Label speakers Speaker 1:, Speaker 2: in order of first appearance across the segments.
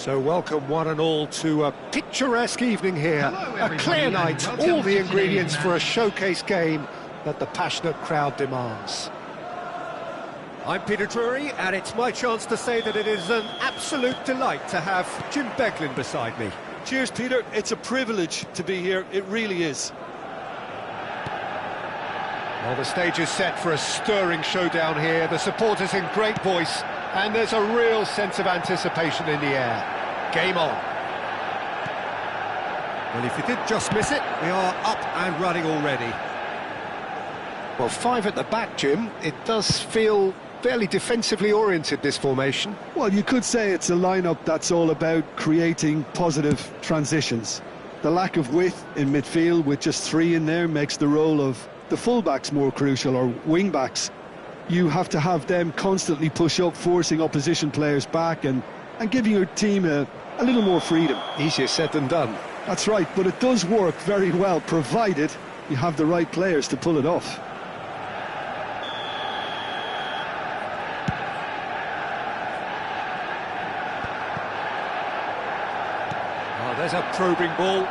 Speaker 1: So welcome one and all to a picturesque evening here, a clear night, all the ingredients for a showcase game that the passionate crowd demands. I'm Peter Drury, and it's my chance to say that it is an absolute delight to have Jim Becklin beside me.
Speaker 2: Cheers, Peter. It's a privilege to be here, it really is.
Speaker 1: Well, the stage is set for a stirring showdown here, the supporters in great voice, and there's a real sense of anticipation in the air. Game on. Well, if you did just miss it, we are up and running already. Well, five at the back, Jim. It does feel fairly defensively oriented, this formation.
Speaker 3: Well, you could say it's a lineup that's all about creating positive transitions. The lack of width in midfield with just three in there makes the role of the fullbacks more crucial, or wing-backs. You have to have them constantly push up, forcing opposition players back and giving your team a little more freedom.
Speaker 1: Easier said than done.
Speaker 3: That's right, but it does work very well, provided you have the right players to pull it off.
Speaker 1: Oh, there's a probing ball.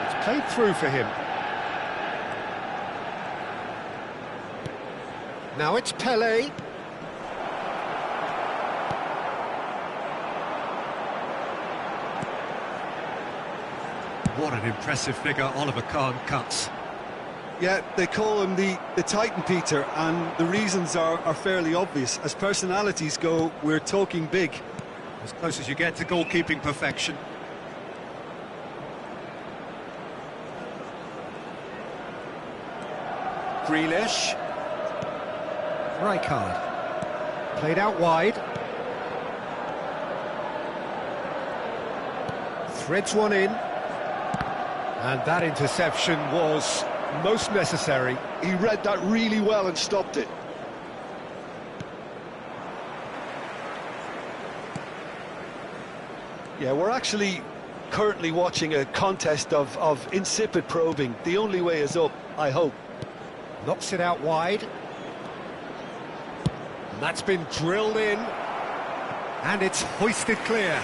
Speaker 1: It's played through for him. Now it's Pelé. What an impressive figure Oliver Kahn cuts.
Speaker 3: Yeah, they call him the Titan, Peter, and the reasons are fairly obvious. As personalities go, we're talking big.
Speaker 1: As close as you get to goalkeeping perfection. Grealish. Rijkaard. Played out wide. Threads one in. And that interception was most necessary.
Speaker 3: He read that really well and stopped it. Yeah, we're actually currently watching a contest of insipid probing. The only way is up, I hope.
Speaker 1: Knocks it out wide. And that's been drilled in. And it's hoisted clear.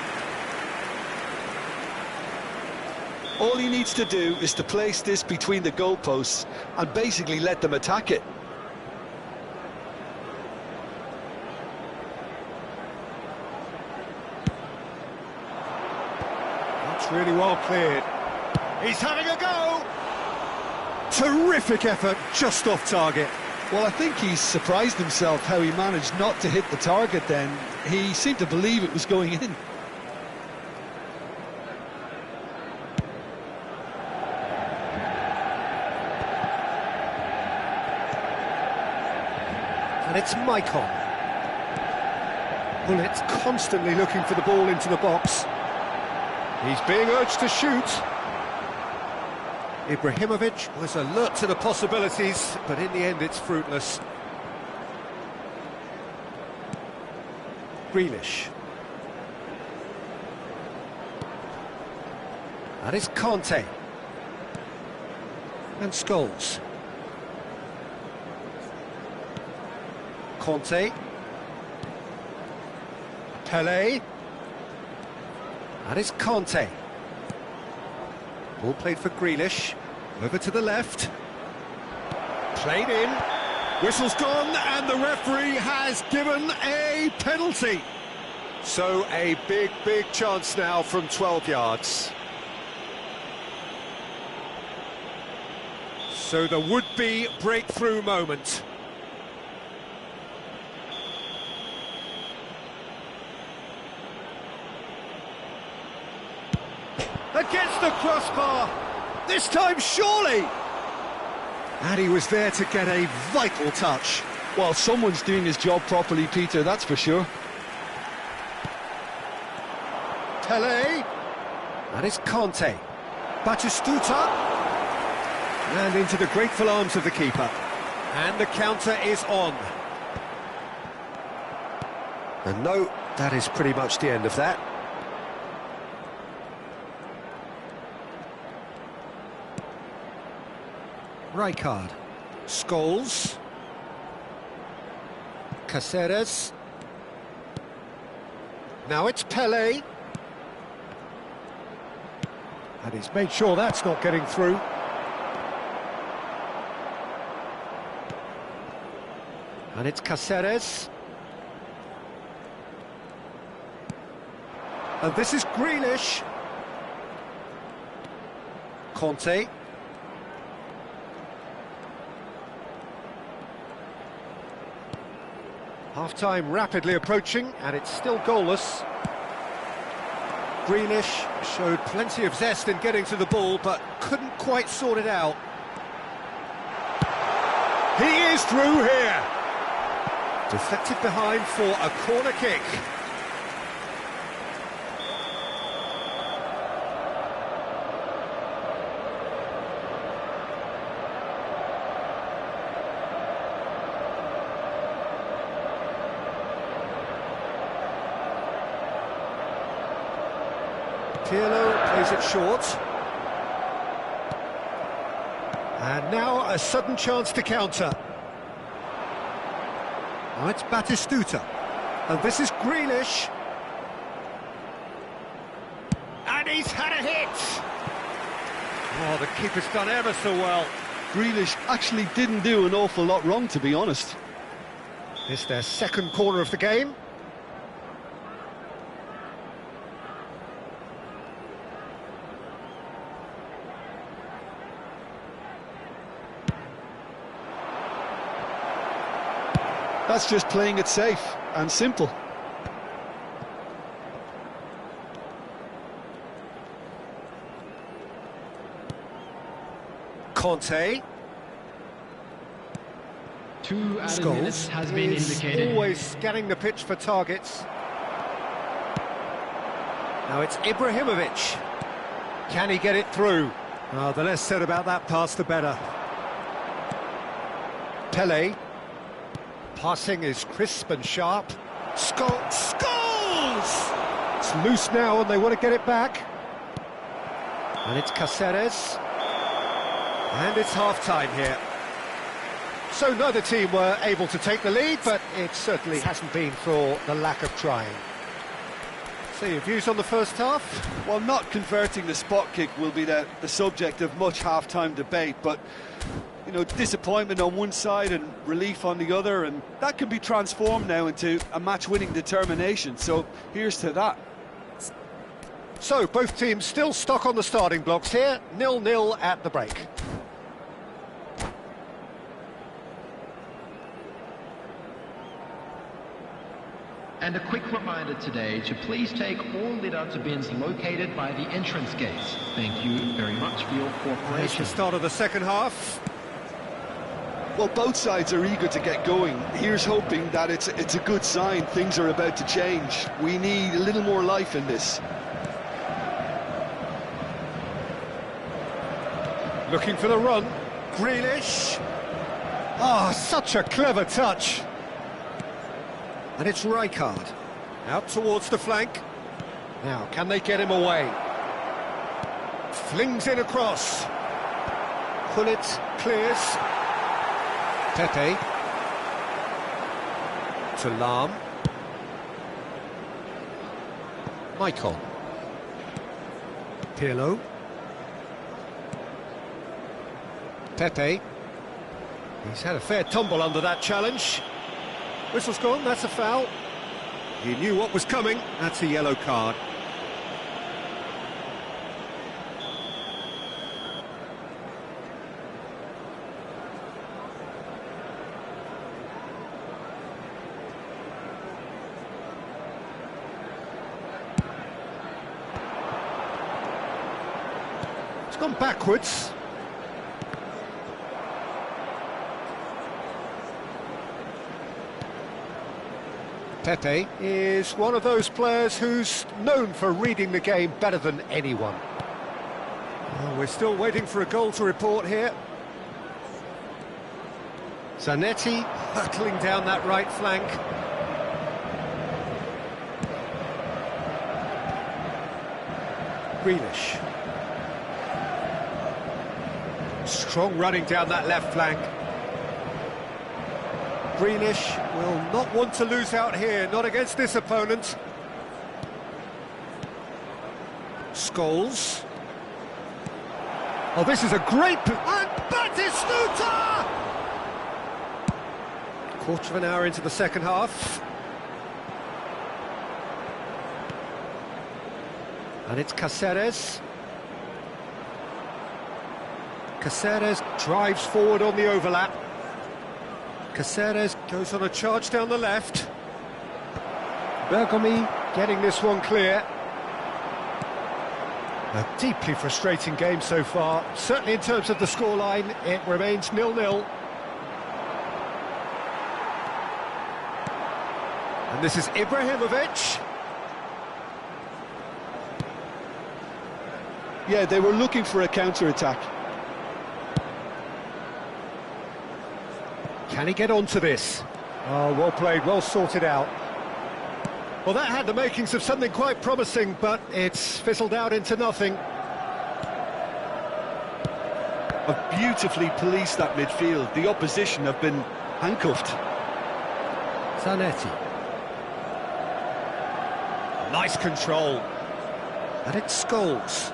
Speaker 3: All he needs to do is to place this between the goalposts and basically let them attack it.
Speaker 1: That's really well cleared. He's having a go! Terrific effort, just off target.
Speaker 3: Well, I think he's surprised himself how he managed not to hit the target then. He seemed to believe it was going in.
Speaker 1: And it's Maicon. Well, it's constantly looking for the ball into the box. He's being urged to shoot. Ibrahimovic was alert to the possibilities, but in the end it's fruitless. Grealish. That is Conte. And Scholes. Conte. Pelé. That is Conte. Ball played for Grealish. Over to the left. Played in. Whistle's gone, and the referee has given a penalty. So a big chance now from 12 yards. So the would-be breakthrough moment. Against the crossbar, this time surely! And he was there to get a vital touch.
Speaker 3: Well, someone's doing his job properly, Peter, that's for sure.
Speaker 1: Pelé. That is Conte. Batistuta. And into the grateful arms of the keeper. And the counter is on. And no, that is pretty much the end of that. Rijkaard. Scholes. Caceres. Now it's Pelé. And he's made sure that's not getting through. And it's Cáceres. And this is Grealish. Conte. Half-time rapidly approaching, and it's still goalless. Grealish showed plenty of zest in getting to the ball, but couldn't quite sort it out. He is through here. Deflected behind for a corner kick. Pirlo plays it short. And now a sudden chance to counter. Now it's Batistuta. And this is Grealish. And he's had a hit! Oh, the keeper's done ever so well.
Speaker 3: Grealish actually didn't do an awful lot wrong, to be honest.
Speaker 1: It's their second corner of the game.
Speaker 3: That's just playing it safe and simple.
Speaker 1: Conte.
Speaker 4: 2 added minutes has been indicated.
Speaker 1: Always scanning the pitch for targets. Now it's Ibrahimovic. Can he get it through? Oh, the less said about that pass, the better. Pelé. Passing is crisp and sharp. Scores! It's loose now and they want to get it back. And it's Cáceres. And it's half-time here. So neither team were able to take the lead, but it certainly hasn't been for the lack of trying. So your views on the first half?
Speaker 3: Well, not converting the spot kick will be the subject of much half-time debate, but you know, disappointment on one side and relief on the other, and that can be transformed now into a match-winning determination, so here's to that.
Speaker 1: So, both teams still stuck on the starting blocks here, 0-0 at the break.
Speaker 4: And a quick reminder today to please take all litter bins located by the entrance gates. Thank you very much for your
Speaker 1: It's
Speaker 4: cooperation.
Speaker 1: the start of the second half.
Speaker 3: Well, both sides are eager to get going. Here's hoping that it's a good sign. Things are about to change. We need a little more life in this.
Speaker 1: Looking for the run. Grealish. Ah, such a clever touch. And it's Rijkaard. Out towards the flank. Now, can they get him away? Flings in across. Gullit clears. Pepe. To Lahm. Michael. Pirlo. Pepe. He's had a fair tumble under that challenge. Whistle's gone, that's a foul. He knew what was coming, that's a yellow card. It's gone backwards. Pepe is one of those players who's known for reading the game better than anyone. Well, we're still waiting for a goal to report here. Zanetti hurtling down that right flank. Grealish. Strong running down that left flank. Grealish will not want to lose out here, not against this opponent. Scholes. Oh, this is a great... And Batistuta! Quarter of an hour into the second half. And it's Cáceres. Cáceres drives forward on the overlap. Cáceres goes on a charge down the left. Bergomi getting this one clear. A deeply frustrating game so far. Certainly in terms of the scoreline, it remains 0-0. And this is Ibrahimovic.
Speaker 3: Yeah, they were looking for a counter-attack.
Speaker 1: Can he get onto this? Oh, well played, well sorted out. Well, that had the makings of something quite promising, but it's fizzled out into nothing.
Speaker 3: Have beautifully policed that midfield. The opposition have been handcuffed.
Speaker 1: Zanetti. Nice control. And it's Scholes.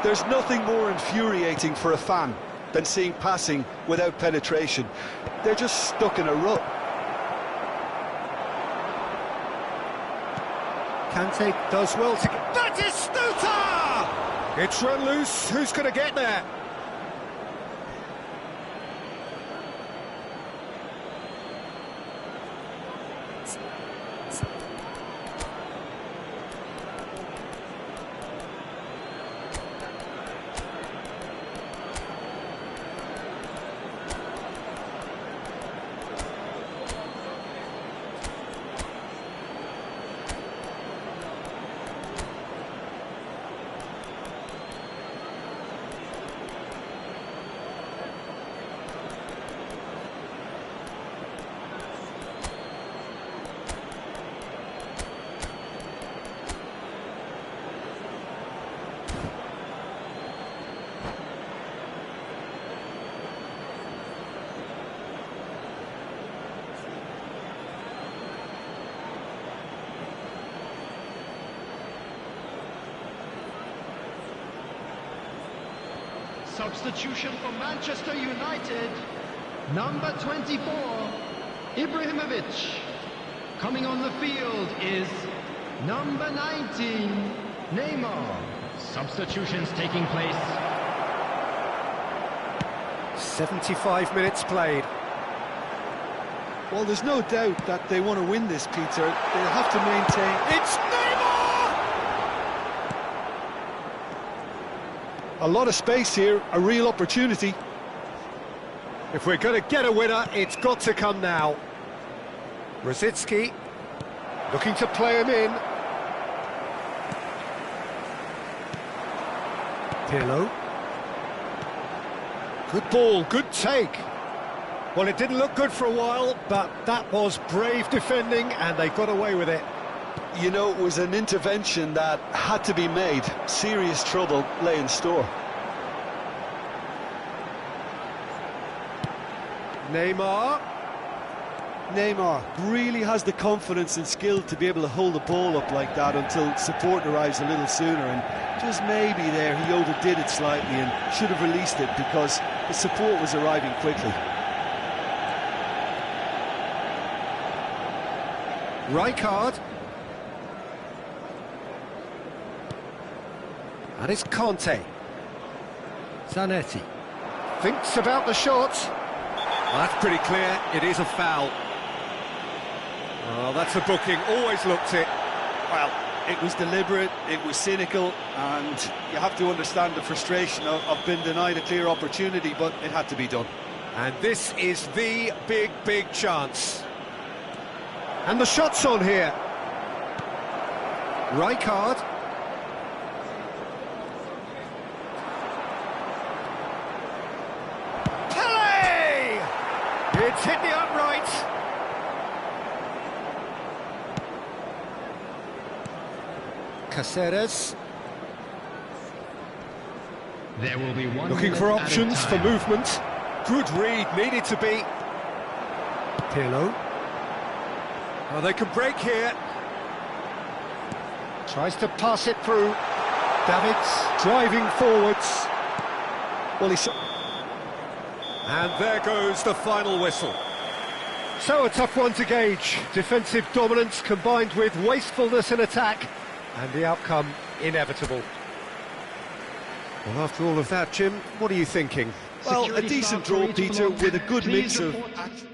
Speaker 3: There's nothing more infuriating for a fan than seeing passing without penetration. They're just stuck in a rut.
Speaker 1: Kante does well to get... Batistuta! It's run loose. Who's going to get there?
Speaker 4: Substitution for Manchester United, number 24, Ibrahimovic. Coming on the field is number 19, Neymar. Substitutions taking place.
Speaker 1: 75 minutes played.
Speaker 3: Well, there's no doubt that they want to win this, Peter. They'll have to maintain...
Speaker 1: It's Neymar!
Speaker 3: A lot of space here, a real opportunity.
Speaker 1: If we're going to get a winner, it's got to come now. Rosicki looking to play him in. Pirlo. Good ball, good take. Well, it didn't look good for a while, but that was brave defending, and they got away with it.
Speaker 3: You know, it was an intervention that had to be made. Serious trouble lay in store.
Speaker 1: Neymar.
Speaker 3: Neymar really has the confidence and skill to be able to hold the ball up like that until support arrives a little sooner, and just maybe there he overdid it slightly and should have released it because the support was arriving quickly.
Speaker 1: Rijkaard. And it's Conte. Zanetti. Thinks about the shot. Well, that's pretty clear. It is a foul. Oh, that's a booking. Always looked it.
Speaker 3: Well, it was deliberate, it was cynical, and you have to understand the frustration of being denied a clear opportunity, but it had to be done.
Speaker 1: And this is the big chance. And the shot's on here. Rijkaard. Pele! It's hit the upright. Cáceres.
Speaker 4: There will be one
Speaker 1: Looking for
Speaker 4: minute at a
Speaker 1: options for
Speaker 4: time.
Speaker 1: movement. Good read, needed to be. Pirlo. Oh, they can break here. Tries to pass it through. Davids driving forwards. Well,
Speaker 2: And there goes the final whistle.
Speaker 1: So a tough one to gauge. Defensive dominance combined with wastefulness in attack, and the outcome inevitable.
Speaker 2: Well, after all of that, Jim, what are you thinking?
Speaker 3: Well, a
Speaker 4: Security
Speaker 3: decent
Speaker 4: staff
Speaker 3: draw,
Speaker 4: ready to
Speaker 3: Peter,
Speaker 4: belong.
Speaker 3: with a good
Speaker 4: Please
Speaker 3: mix of...
Speaker 4: report.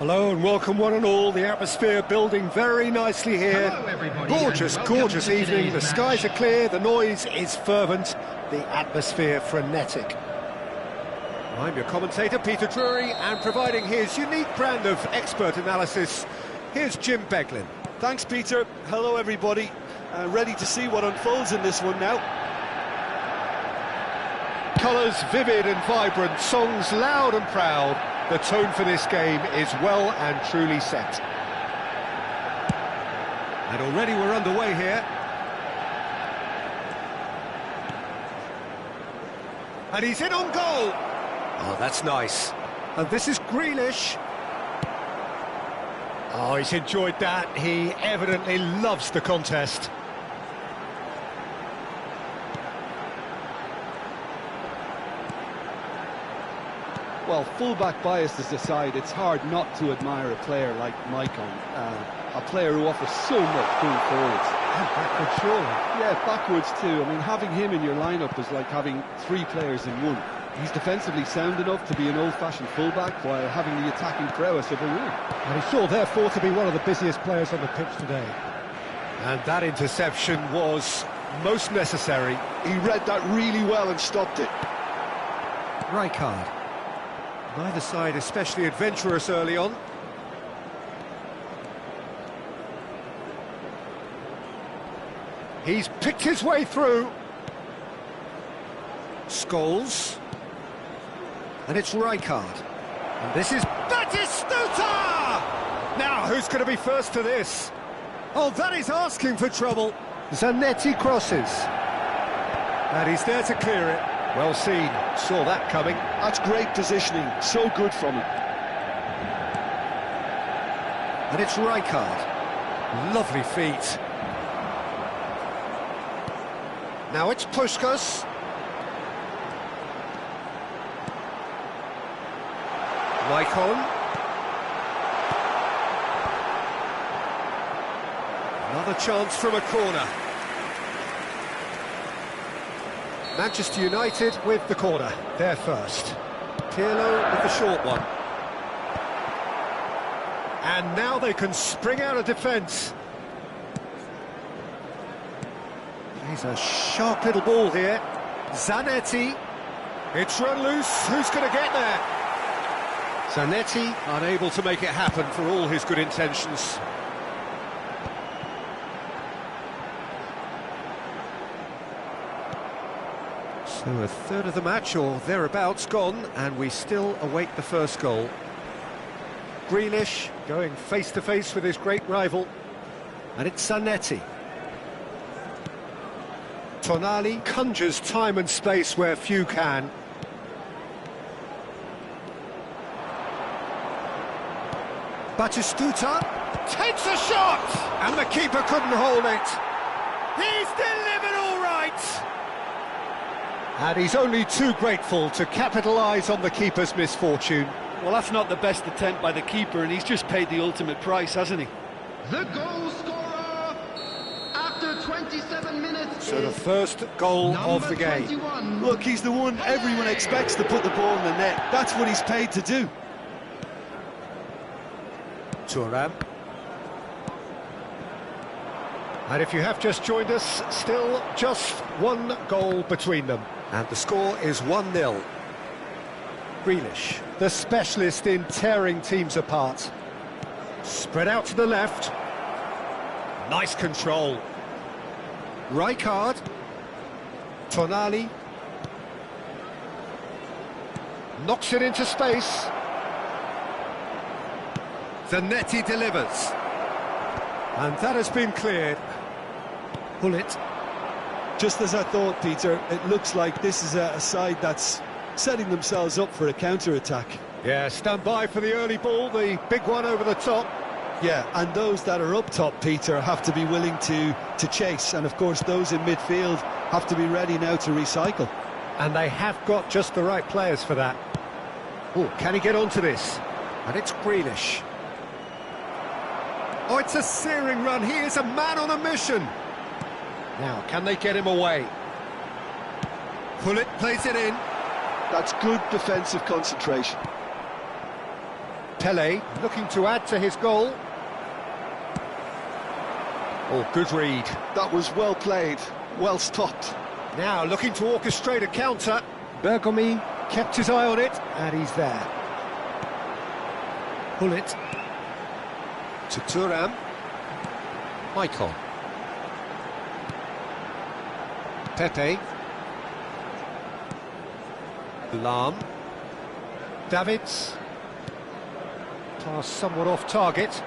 Speaker 1: Hello and welcome one and all. The atmosphere building very nicely here.
Speaker 4: Hello, everybody,
Speaker 1: Gorgeous,
Speaker 4: and welcome
Speaker 1: gorgeous
Speaker 4: to
Speaker 1: evening.
Speaker 4: today's
Speaker 1: The skies
Speaker 4: match.
Speaker 1: are clear, the noise is fervent, the atmosphere frenetic.
Speaker 2: I'm your commentator, Peter Drury, and providing his unique brand of expert analysis, here's Jim Beglin.
Speaker 3: Thanks, Peter. Hello, everybody. Ready to see what unfolds in this one now.
Speaker 1: Colours vivid and vibrant, songs loud and proud. The tone for this game is well and truly set.
Speaker 2: And already we're underway here. And he's in on goal.
Speaker 1: Oh, that's nice. And this is Grealish. Oh, he's enjoyed that. He evidently loves the contest.
Speaker 3: Well, full-back biases aside, it's hard not to admire a player like Maicon, a player who offers so much going forwards.
Speaker 1: And backwards, surely.
Speaker 3: Yeah, backwards too. I mean, having him in your lineup is like having three players in one. He's defensively sound enough to be an old-fashioned full-back while having the attacking prowess of a wing.
Speaker 1: And he's sure, therefore, to be one of the busiest players on the pitch today. And that interception was most necessary.
Speaker 3: He read that really well and stopped it.
Speaker 2: Rijkaard. Neither side especially adventurous early on.
Speaker 1: He's picked his way through.
Speaker 2: Scholes.
Speaker 1: And it's Rijkaard. And this is Batistuta! Now, who's going to be first to this?
Speaker 2: Oh, that is asking for trouble.
Speaker 1: Zanetti crosses.
Speaker 2: And he's there to clear it.
Speaker 1: Well seen. Saw that coming.
Speaker 3: That's great positioning. So good from him.
Speaker 1: And it's Rijkaard.
Speaker 2: Lovely feet.
Speaker 1: Now it's Puskas.
Speaker 2: Maicon. Another chance from a corner.
Speaker 1: Manchester United with the corner. They're first.
Speaker 2: Pirlo with the short one.
Speaker 1: And now they can spring out of defence. Plays a sharp little ball here. Zanetti.
Speaker 2: It's run loose, who's going to get there? Zanetti unable to make it happen for all his good intentions. So a third of the match, or thereabouts, gone, and we still await the first goal. Grealish going face-to-face with his great rival, and it's Zanetti. Tonali conjures time and space where few can. Batistuta takes a shot, and the keeper couldn't hold it. He's delivered all right. And he's only too grateful to capitalise on the keeper's misfortune.
Speaker 5: Well, that's not the best attempt by the keeper, and he's just paid the ultimate price, hasn't he?
Speaker 4: The goal scorer after 27 minutes.
Speaker 2: So the first goal of the game.
Speaker 4: 21.
Speaker 3: Look, he's the one everyone expects to put the ball in the net. That's what he's paid to do.
Speaker 2: Thuram. And if you have just joined us, still just one goal between them. And the score is 1-0. Grealish, the specialist in tearing teams apart. Spread out to the left. Nice control. Rijkaard. Tonali. Knocks it into space. Zanetti delivers. And that has been cleared. Bullet.
Speaker 3: Just as I thought, Peter, it looks like this is a side that's setting themselves up for a counter-attack.
Speaker 2: Yeah, stand by for the early ball, the big one over the top.
Speaker 3: Yeah, and those that are up top, Peter, have to be willing to chase. And, of course, those in midfield have to be ready now to recycle.
Speaker 2: And they have got just the right players for that. Oh, can he get onto this? And it's Grealish. Oh, it's a searing run. He is a man on a mission. Now, can they get him away? Pullet plays it in.
Speaker 3: That's good defensive concentration.
Speaker 2: Pele looking to add to his goal. Oh, good read.
Speaker 3: That was well played, well stopped.
Speaker 2: Now looking to orchestrate a counter. Bergomi kept his eye on it, and he's there. Pullet to Thuram. Michael. Pepe. Lam. Davids. Pass somewhat off target.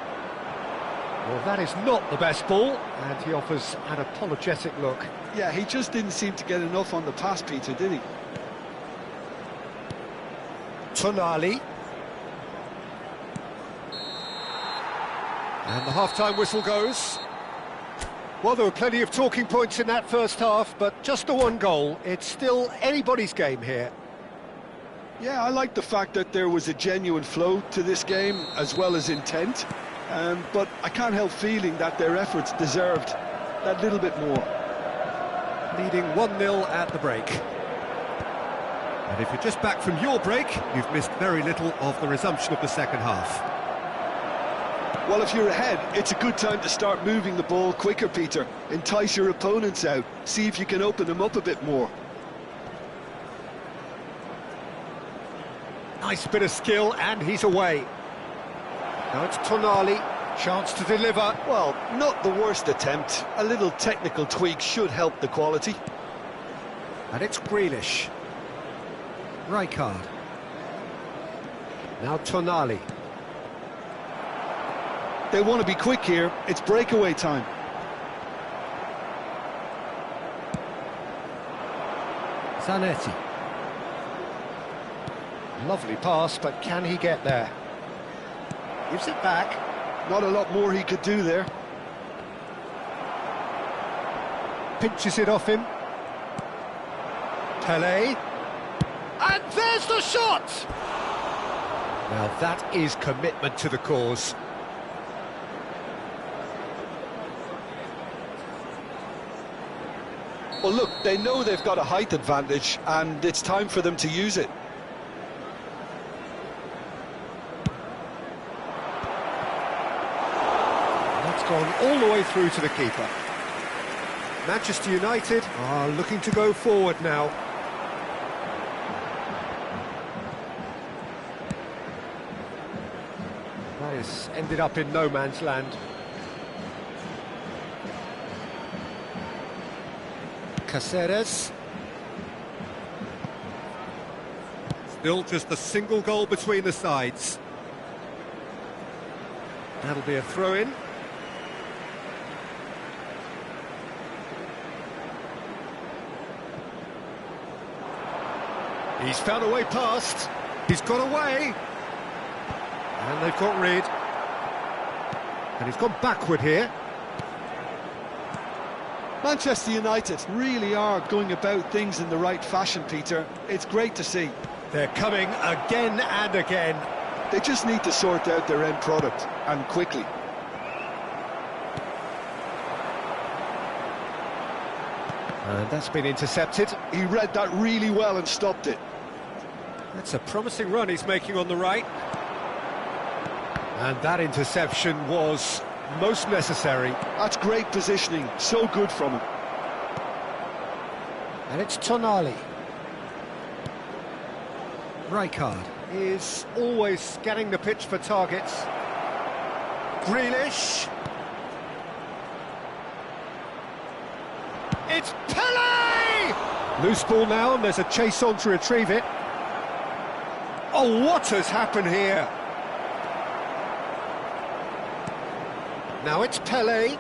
Speaker 2: Well, that is not the best ball, and he offers an apologetic look.
Speaker 3: Yeah, he just didn't seem to get enough on the pass, Peter, did he?
Speaker 2: Tonali. And the half-time whistle goes. Well, there were plenty of talking points in that first half, but just the one goal. It's still anybody's game here.
Speaker 3: Yeah, I like the fact that there was a genuine flow to this game, as well as intent. But I can't help feeling that their efforts deserved that little bit more.
Speaker 2: Leading 1-0 at the break. And if you're just back from your break, you've missed very little of the resumption of the second half.
Speaker 3: Well, if you're ahead, it's a good time to start moving the ball quicker, Peter. Entice your opponents out. See if you can open them up a bit more.
Speaker 2: Nice bit of skill, and he's away. Now it's Tonali, chance to deliver.
Speaker 3: Well, not the worst attempt. A little technical tweak should help the quality.
Speaker 2: And it's Grealish. Rijkaard. Now Tonali.
Speaker 3: They want to be quick here. It's breakaway time.
Speaker 2: Zanetti. Lovely pass, but can he get there? Gives it back.
Speaker 3: Not a lot more he could do there.
Speaker 2: Pinches it off him. Pele. And there's the shot! Now that is commitment to the cause.
Speaker 3: Well, look, they know they've got a height advantage, and it's time for them to use it.
Speaker 2: That's gone all the way through to the keeper. Manchester United are looking to go forward now.
Speaker 1: This ended up in no man's land. Caceres. Still just a single goal between the sides. That'll be a throw-in. He's found a way past. He's got away. And they've got rid. And he's gone backward here.
Speaker 3: Manchester United really are going about things in the right fashion, Peter. It's great to see.
Speaker 1: They're coming again and again.
Speaker 3: They just need to sort out their end product, and quickly.
Speaker 1: And that's been intercepted.
Speaker 3: He read that really well and stopped it.
Speaker 1: That's a promising run he's making on the right. And that interception was most necessary.
Speaker 3: That's great positioning, so good from him.
Speaker 1: And it's Tonali. Rijkaard is always scanning the pitch for targets. Grealish. It's Pele! Loose ball now, and there's a chase on to retrieve it. Oh, what has happened here? Now it's Pele.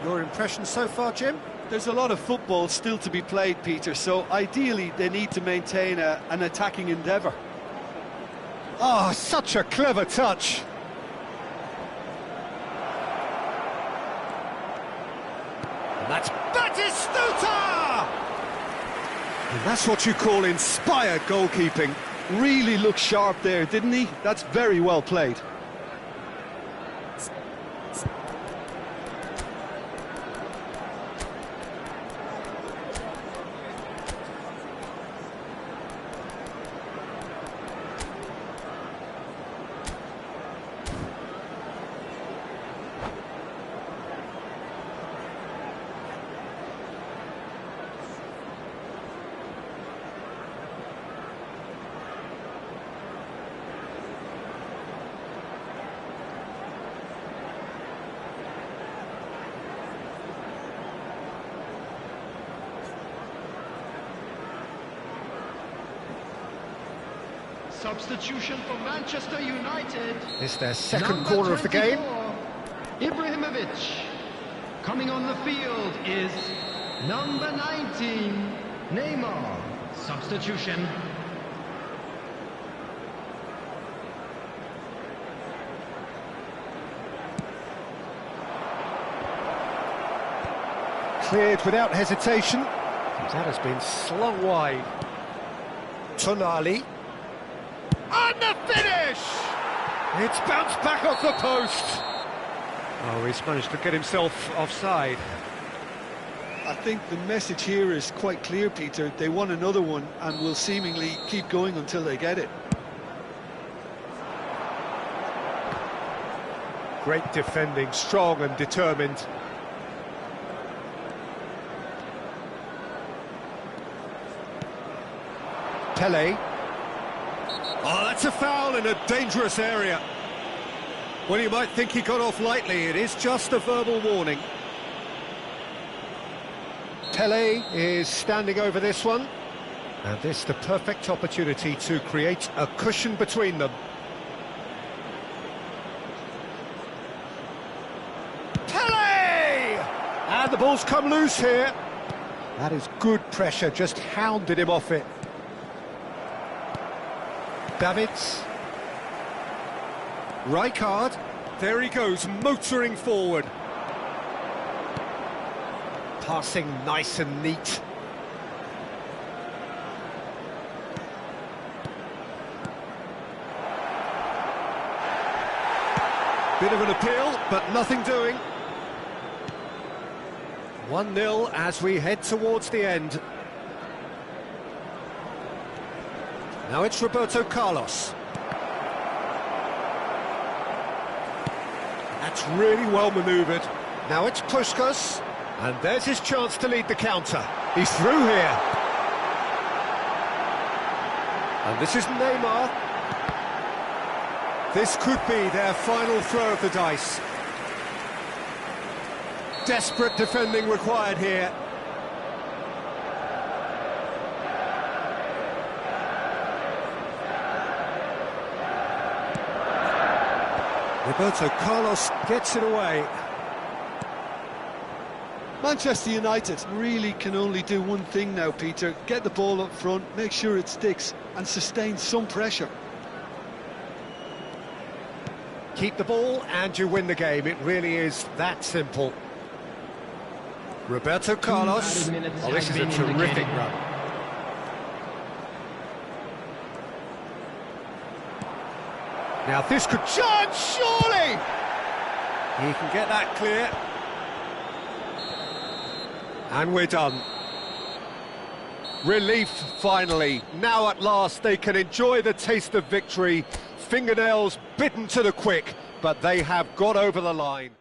Speaker 1: Your impression so far, Jim?
Speaker 3: There's a lot of football still to be played, Peter, so ideally they need to maintain an attacking endeavour.
Speaker 1: Oh, such a clever touch. And that's Batistuta! And that's what you call inspired goalkeeping.
Speaker 3: Really looked sharp there, didn't he? That's very well played.
Speaker 4: Substitution for Manchester United.
Speaker 1: It's their second
Speaker 4: Number
Speaker 1: corner of the game.
Speaker 4: 24, Ibrahimovic. Coming on the field is number 19, Neymar. Substitution.
Speaker 1: Cleared without hesitation. That has been slung wide. Tonali. And the finish! It's bounced back off the post. Oh, he's managed to get himself offside.
Speaker 3: I think the message here is quite clear, Peter. They won another one and will seemingly keep going until they get it.
Speaker 1: Great defending, strong and determined. Pele. Oh, that's a foul in a dangerous area. Well, you might think he got off lightly. It is just a verbal warning. Pele is standing over this one. And this the perfect opportunity to create a cushion between them. Pele! And the ball's come loose here. That is good pressure, just hounded him off it. Davids. Rijkaard. There he goes, motoring forward. Passing nice and neat. Bit of an appeal, but nothing doing. 1-0 as we head towards the end. Now it's Roberto Carlos. That's really well manoeuvred. Now it's Puskas. And there's his chance to lead the counter. He's through here. And this is Neymar.
Speaker 2: This could be their final throw of the dice. Desperate defending required here. Roberto Carlos gets it away.
Speaker 3: Manchester United really can only do one thing now, Peter. Get the ball up front, make sure it sticks, and sustain some pressure.
Speaker 2: Keep the ball and you win the game. It really is that simple. Roberto Carlos. Oh, this is a terrific run. Now this could chance, surely! He can get that clear. And we're done. Relief, finally. Now at last they can enjoy the taste of victory. Fingernails bitten to the quick, but they have got over the line.